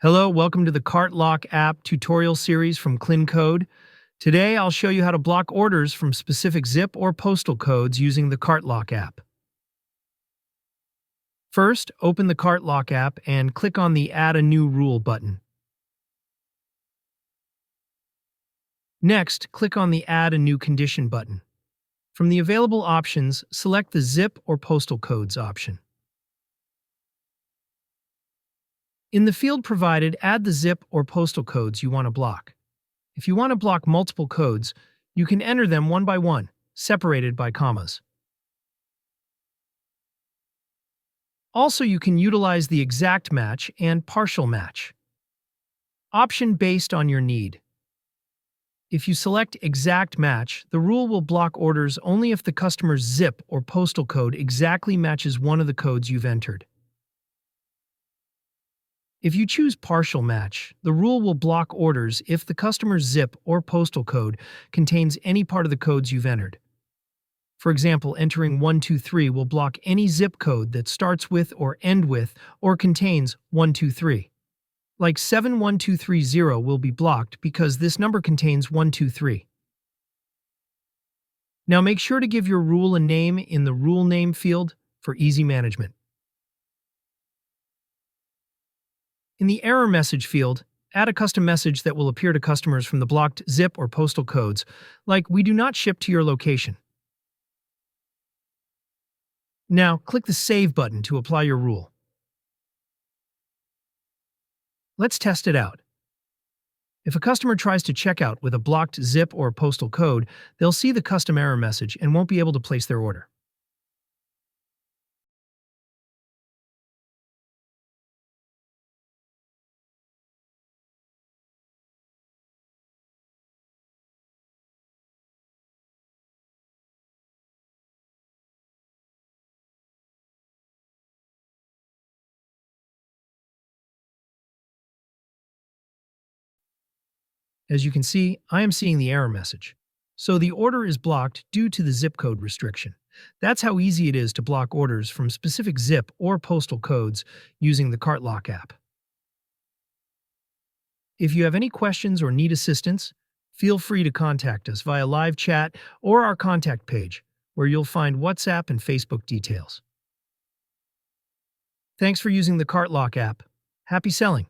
Hello, welcome to the Cart Lock app tutorial series from KlinKode. Today, I'll show you how to block orders from specific zip or postal codes using the Cart Lock app. First, open the Cart Lock app and click on the Add a New Rule button. Next, click on the Add a New Condition button. From the available options, select the Zip or Postal Codes option. In the field provided, add the zip or postal codes you want to block. If you want to block multiple codes, you can enter them one by one, separated by commas. Also, you can utilize the exact match and partial match option based on your need. If you select exact match, the rule will block orders only if the customer's zip or postal code exactly matches one of the codes you've entered. If you choose partial match, the rule will block orders if the customer's zip or postal code contains any part of the codes you've entered. For example, entering 123 will block any zip code that starts with or ends with or contains 123. Like 71230 will be blocked because this number contains 123. Now make sure to give your rule a name in the rule name field for easy management. In the error message field, add a custom message that will appear to customers from the blocked zip or postal codes, like "We do not ship to your location." Now, click the Save button to apply your rule. Let's test it out. If a customer tries to check out with a blocked zip or postal code, they'll see the custom error message and won't be able to place their order. As you can see, I am seeing the error message. So the order is blocked due to the zip code restriction. That's how easy it is to block orders from specific zip or postal codes using the Cart Lock app. If you have any questions or need assistance, feel free to contact us via live chat or our contact page, where you'll find WhatsApp and Facebook details. Thanks for using the Cart Lock app. Happy selling!